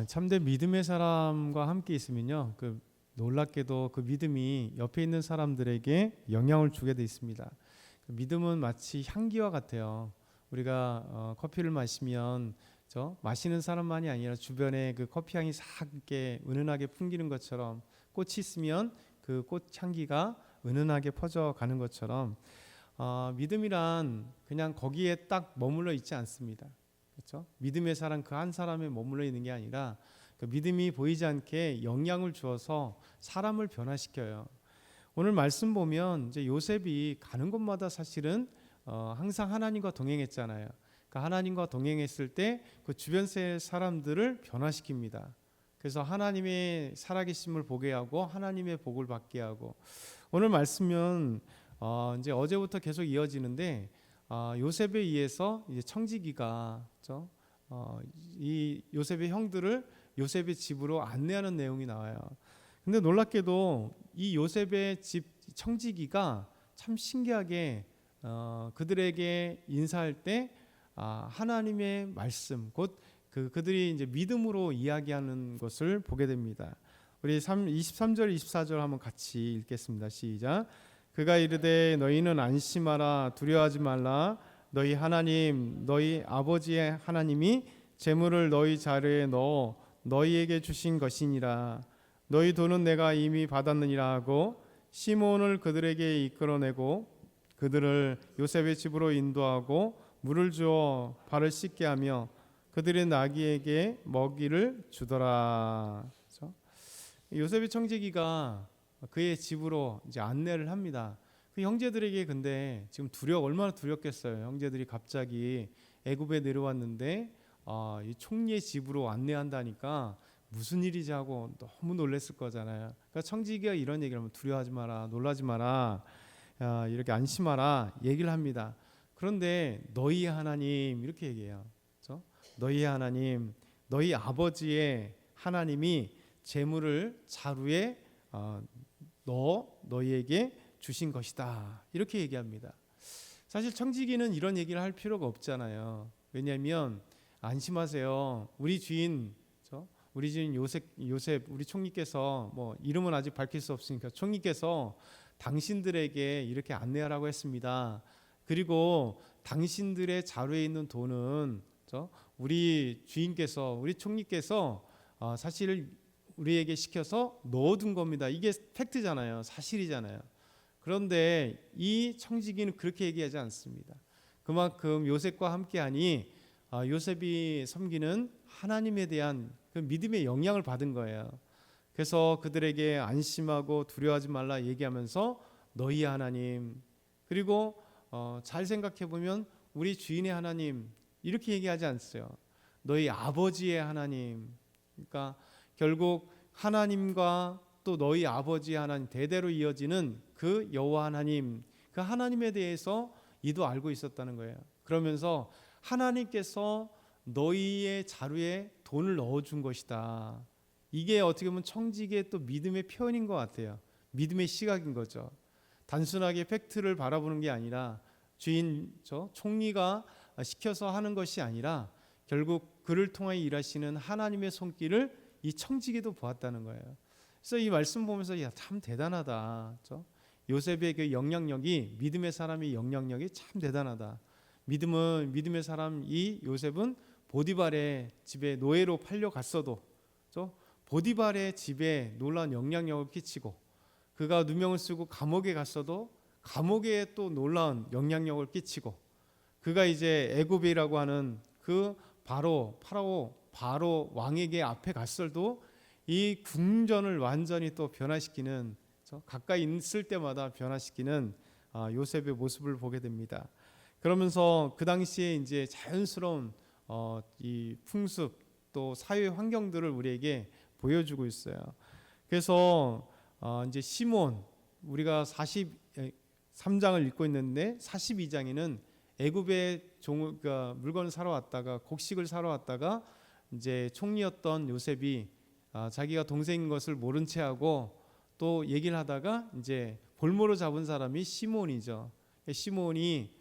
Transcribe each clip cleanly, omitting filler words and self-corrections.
참된 믿음의 사람과 함께 있으면요, 놀랍게도 그 믿음이 옆에 있는 사람들에게 영향을 주게 돼 있습니다. 믿음은 마치 향기와 같아요. 우리가 커피를 마시면 마시는 사람만이 아니라 주변에 그 커피 향이 싹 이렇게 은은하게 풍기는 것처럼, 꽃이 있으면 그 꽃 향기가 은은하게 퍼져가는 것처럼, 믿음이란 그냥 거기에 딱 머물러 있지 않습니다. 그렇죠? 믿음의 사람 그 한 사람에 머물러 있는 게 아니라 그 믿음이 보이지 않게 영향을 주어서 사람을 변화시켜요. 오늘 말씀 보면 이제 요셉이 가는 곳마다 사실은 항상 하나님과 동행했잖아요. 그 하나님과 동행했을 때 그 주변 사람들을 변화시킵니다. 그래서 하나님의 살아계심을 보게 하고 하나님의 복을 받게 하고, 오늘 말씀은 이제 어제부터 계속 이어지는데, 요셉에 의해서 이제 청지기가 이 요셉의 형들을 요셉의 집으로 안내하는 내용이 나와요. 근데 놀랍게도 이 요셉의 집 청지기가 참 신기하게 그들에게 인사할 때 하나님의 말씀, 곧 그들이 이제 믿음으로 이야기하는 것을 보게 됩니다. 우리 23절 24절 한번 같이 읽겠습니다. 시작. 그가 이르되 너희는 안심하라, 두려워하지 말라. 너희 하나님 너희 아버지의 하나님이 재물을 너희 자리에 넣어 너희에게 주신 것이니라. 너희 돈은 내가 이미 받았느니라 하고 시몬을 그들에게 이끌어내고 그들을 요셉의 집으로 인도하고 물을 주어 발을 씻게 하며 그들의 나귀에게 먹이를 주더라. 그렇죠? 요셉의 청지기가 그의 집으로 이제 안내를 합니다. 그 형제들에게 근데 지금 얼마나 두렵겠어요. 형제들이 갑자기 애굽에 내려왔는데 이 총리의 집으로 안내한다니까 무슨 일이지 하고 너무 놀랐을 거잖아요. 그러니까 청지기가 이런 얘기를 하면 두려워하지 마라, 놀라지 마라, 이렇게 안심하라 얘기를 합니다. 그런데 너희 하나님 이렇게 얘기해요. 그렇죠? 너희 하나님, 너희 아버지의 하나님이 재물을 자루에 너희에게 주신 것이다 이렇게 얘기합니다. 사실 청지기는 이런 얘기를 할 필요가 없잖아요. 왜냐하면 안심하세요. 우리 주인 요셉 우리 총리께서, 뭐 이름은 아직 밝힐 수 없으니까 총리께서 당신들에게 이렇게 안내하라고 했습니다. 그리고 당신들의 자루에 있는 돈은 우리 주인께서, 우리 총리께서 사실 우리에게 시켜서 넣어둔 겁니다. 이게 팩트잖아요. 사실이잖아요. 그런데 이 청지기는 그렇게 얘기하지 않습니다. 그만큼 요셉과 함께하니 요셉이 섬기는 하나님에 대한 그 믿음의 영향을 받은 거예요. 그래서 그들에게 안심하고 두려워하지 말라 얘기하면서 너희 하나님, 그리고 잘 생각해 보면 우리 주인의 하나님 이렇게 얘기하지 않았어요. 너희 아버지의 하나님. 그러니까 결국 하나님과 또 너희 아버지의 하나님, 대대로 이어지는 그 여호와 하나님, 그 하나님에 대해서 이도 알고 있었다는 거예요. 그러면서 하나님께서 너희의 자루에 돈을 넣어준 것이다. 이게 어떻게 보면 청지기의 또 믿음의 표현인 것 같아요. 믿음의 시각인 거죠. 단순하게 팩트를 바라보는 게 아니라 총리가 시켜서 하는 것이 아니라 결국 그를 통해 일하시는 하나님의 손길을 이 청지기도 보았다는 거예요. 그래서 이 말씀 보면서 참 대단하다. 요셉의 그 영향력이, 믿음의 사람의 영향력이 참 대단하다. 믿음의 사람 이 요셉은 보디발의 집에 노예로 팔려갔어도 보디발의 집에 놀라운 영향력을 끼치고, 그가 누명을 쓰고 감옥에 갔어도 감옥에 또 놀라운 영향력을 끼치고, 그가 이제 애굽이라고 하는 그 바로 왕에게 앞에 갔어도 이 궁전을 완전히 또 변화시키는, 가까이 있을 때마다 변화시키는 요셉의 모습을 보게 됩니다. 그러면서 그 당시에 이제 자연스러운 이 풍습 또 사회 환경들을 우리에게 보여주고 있어요. 그래서 이제 시몬, 우리가 43장을 읽고 있는데 42장에는 애굽에 물건을 사러 왔다가, 곡식을 사러 왔다가 이제 총리였던 요셉이 자기가 동생인 것을 모른 채 하고 또 얘기를 하다가 이제 볼모로 잡은 사람이 시몬이죠. 시몬이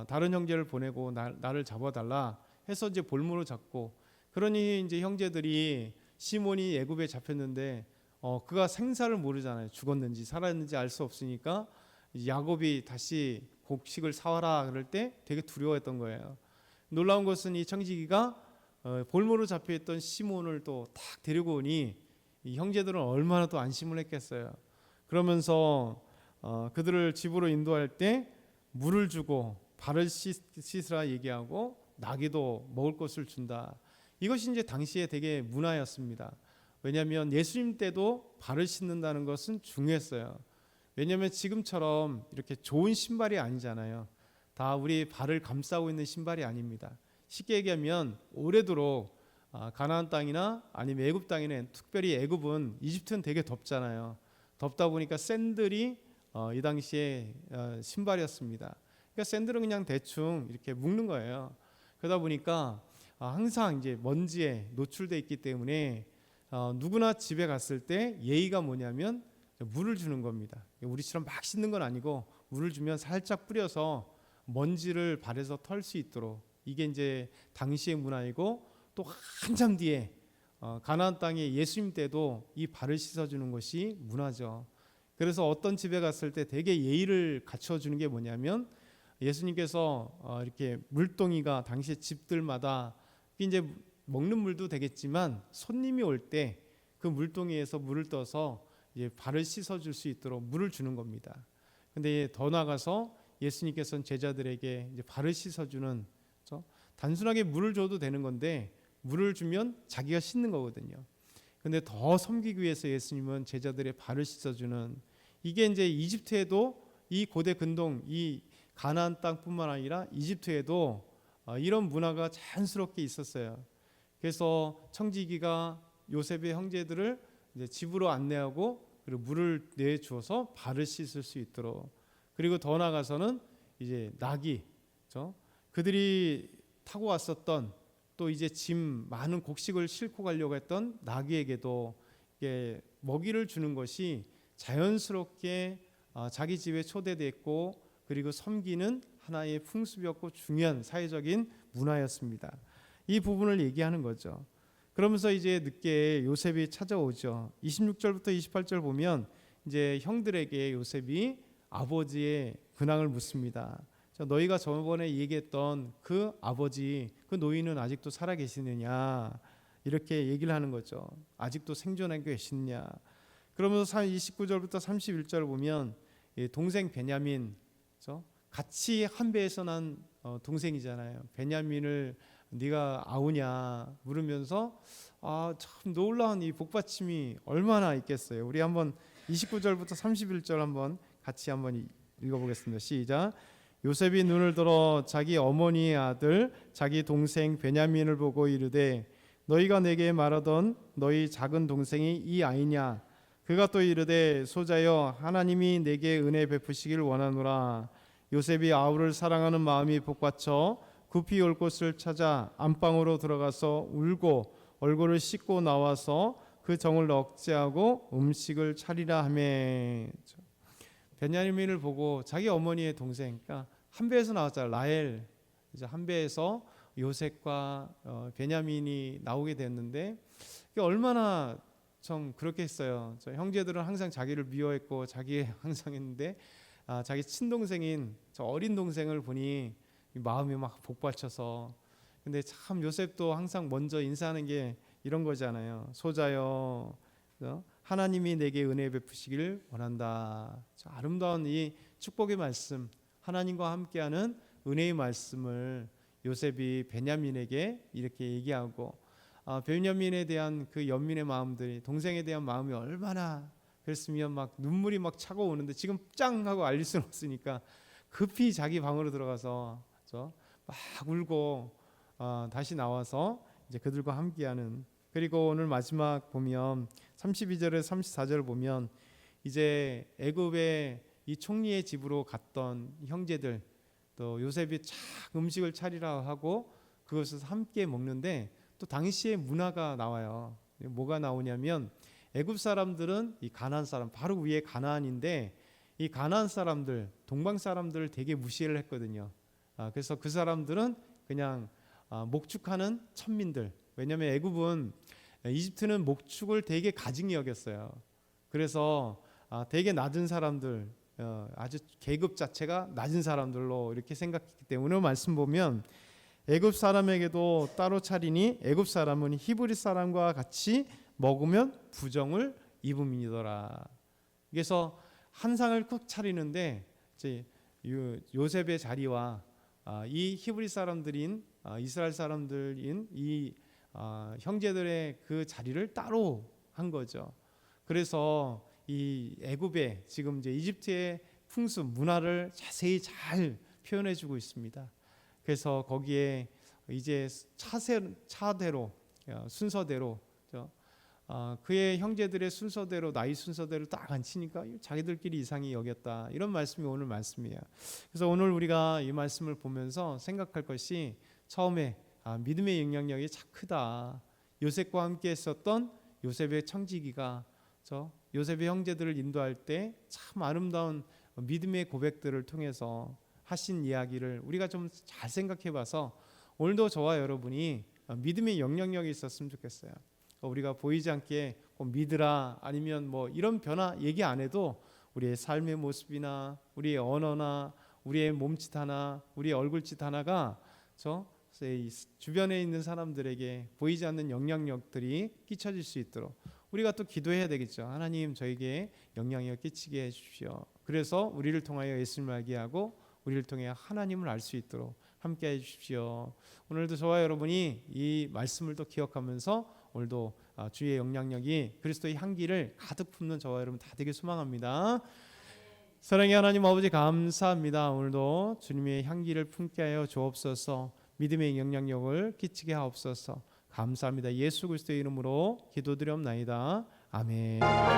다른 형제를 보내고 나를 잡아달라 해서 이제 볼모로 잡고, 그러니 이제 형제들이 시몬이 애굽에 잡혔는데 그가 생사를 모르잖아요. 죽었는지 살았는지 알 수 없으니까 야곱이 다시 곡식을 사와라 그럴 때 되게 두려워했던 거예요. 놀라운 것은 이 청지기가 볼모로 잡혀있던 시몬을 또 탁 데리고 오니 이 형제들은 얼마나 또 안심을 했겠어요. 그러면서 그들을 집으로 인도할 때 물을 주고 발을 씻으라 얘기하고 나귀도 먹을 것을 준다. 이것이 이제 당시에 되게 문화였습니다. 왜냐하면 예수님 때도 발을 씻는다는 것은 중요했어요. 왜냐하면 지금처럼 이렇게 좋은 신발이 아니잖아요. 다 우리 발을 감싸고 있는 신발이 아닙니다. 쉽게 얘기하면 오래도록 가나안 땅이나 아니면 애굽 땅에는, 특별히 애굽은, 이집트는 되게 덥잖아요. 덥다 보니까 샌들이 이 당시에 신발이었습니다. 그러니까 샌들은 그냥 대충 이렇게 묶는 거예요. 그러다 보니까 항상 이제 먼지에 노출돼 있기 때문에 누구나 집에 갔을 때 예의가 뭐냐면 물을 주는 겁니다. 우리처럼 막 씻는 건 아니고 물을 주면 살짝 뿌려서 먼지를 발에서 털 수 있도록, 이게 이제 당시의 문화이고, 또 한참 뒤에 가나안 땅에 예수님 때도 이 발을 씻어주는 것이 문화죠. 그래서 어떤 집에 갔을 때 되게 예의를 갖춰주는 게 뭐냐면, 예수님께서 이렇게 물동이가 당시에 집들마다 이제 먹는 물도 되겠지만 손님이 올 때 그 물동이에서 물을 떠서 이제 발을 씻어줄 수 있도록 물을 주는 겁니다. 근데 더 나아가서 예수님께서는 제자들에게 이제 발을 씻어주는, 그렇죠? 단순하게 물을 줘도 되는 건데 물을 주면 자기가 씻는 거거든요. 근데 더 섬기기 위해서 예수님은 제자들의 발을 씻어주는, 이게 이제 이집트에도, 이 고대 근동, 이 가나안 땅뿐만 아니라 이집트에도 이런 문화가 자연스럽게 있었어요. 그래서 청지기가 요셉의 형제들을 이제 집으로 안내하고 그리고 물을 내주어서 발을 씻을 수 있도록, 그리고 더 나아가서는 이제 나귀, 그렇죠? 그들이 타고 왔었던, 또 이제 짐 많은 곡식을 싣고 가려고 했던 나귀에게도 이게 먹이를 주는 것이 자연스럽게 자기 집에 초대됐고, 그리고 섬기는 하나의 풍습이었고 중요한 사회적인 문화였습니다. 이 부분을 얘기하는 거죠. 그러면서 이제 늦게 요셉이 찾아오죠. 26절부터 28절 보면 이제 형들에게 요셉이 아버지의 근황을 묻습니다. 너희가 저번에 얘기했던 그 아버지, 그 노인은 아직도 살아 계시느냐, 이렇게 얘기를 하는 거죠. 아직도 생존하고 계시느냐. 그러면서 29절부터 31절을 보면 동생 베냐민, 그렇죠? 같이 한 배에서 난 동생이잖아요. 베냐민을 네가 아우냐 물으면서 참 놀라운 이 복받침이 얼마나 있겠어요. 우리 한번 29절부터 31절 한번 같이 한번 읽어보겠습니다. 시작. 요셉이 눈을 들어 자기 어머니의 아들 자기 동생 베냐민을 보고 이르되 너희가 내게 말하던 너희 작은 동생이 이 아이냐. 그가 또 이르되 소자여 하나님이 내게 은혜 베푸시길 원하노라. 요셉이 아우를 사랑하는 마음이 복받쳐 급히 올 곳을 찾아 안방으로 들어가서 울고 얼굴을 씻고 나와서 그 정을 억제하고 음식을 차리라 하매. 베냐민을 보고 자기 어머니의 동생, 그러니까 한 배에서 나왔잖아요. 라헬, 이제 한 배에서 요셉과 베냐민이 나오게 됐는데, 이게 얼마나 좀 그렇게 했어요. 저 형제들은 항상 자기를 미워했고 자기 항상 했는데 자기 친동생인 저 어린 동생을 보니 마음이 막 복받쳐서. 근데 참 요셉도 항상 먼저 인사하는 게 이런 거잖아요. 소자여 하나님이 내게 은혜 베푸시길 원한다. 저 아름다운 이 축복의 말씀, 하나님과 함께하는 은혜의 말씀을 요셉이 베냐민에게 이렇게 얘기하고, 베냐민에 대한 그 연민의 마음들이, 동생에 대한 마음이 얼마나 그랬으면 막 눈물이 막 차고오는데 지금 짱 하고 알릴 수는 없으니까 급히 자기 방으로 들어가서 막 울고 다시 나와서 이제 그들과 함께하는. 그리고 오늘 마지막 보면 32절에 34절을 보면 이제 애굽의 이 총리의 집으로 갔던 형제들, 또 요셉이 착 음식을 차리라 하고 그것을 함께 먹는데, 또 당시의 문화가 나와요. 뭐가 나오냐면 애굽 사람들은 이 가나안 사람, 바로 위에 가나안인데 이 가나안 사람들, 동방 사람들을 되게 무시를 했거든요. 그래서 그 사람들은 그냥 목축하는 천민들. 왜냐하면 애굽은 이집트는 목축을 되게 가증히 여겼어요. 그래서 되게 낮은 사람들, 아주 계급 자체가 낮은 사람들로 이렇게 생각했기 때문에 오늘 말씀 보면 애굽 사람에게도 따로 차리니 애굽 사람은 히브리 사람과 같이 먹으면 부정을 입음이더라. 그래서 한 상을 꼭 차리는데 이제 요셉의 자리와 이 히브리 사람들인 이스라엘 사람들인 이 형제들의 그 자리를 따로 한 거죠. 그래서 이 애굽의 지금 이제 이집트의 풍습 문화를 자세히 잘 표현해주고 있습니다. 그래서 거기에 이제 차대로 순서대로 그의 형제들의 순서대로 나이 순서대로 딱 앉히니까 자기들끼리 이상히 여겼다, 이런 말씀이 오늘 말씀이에요. 그래서 오늘 우리가 이 말씀을 보면서 생각할 것이 처음에 믿음의 영향력이 참 크다. 요셉과 함께 했었던 요셉의 청지기가 요셉의 형제들을 인도할 때 참 아름다운 믿음의 고백들을 통해서 하신 이야기를 우리가 좀 잘 생각해 봐서 오늘도 저와 여러분이 믿음의 영향력이 있었으면 좋겠어요. 우리가 보이지 않게 믿으라 아니면 뭐 이런 변화 얘기 안 해도 우리의 삶의 모습이나 우리의 언어나 우리의 몸짓 하나, 우리의 얼굴짓 하나가 주변에 있는 사람들에게 보이지 않는 영향력들이 끼쳐질 수 있도록 우리가 또 기도해야 되겠죠. 하나님, 저에게 영향력 끼치게 해주십시오. 그래서 우리를 통하여 예수님을 알게 하고 우리를 통해 하나님을 알 수 있도록 함께 해주십시오. 오늘도 저와 여러분이 이 말씀을 또 기억하면서 오늘도 주의 영향력이 그리스도의 향기를 가득 품는 저와 여러분 다 되길 소망합니다. 사랑의 하나님 아버지, 감사합니다. 오늘도 주님의 향기를 품게 하여 주옵소서. 믿음의 영향력을 끼치게 하옵소서. 감사합니다. 예수 그리스도의 이름으로 기도드리옵나이다. 아멘.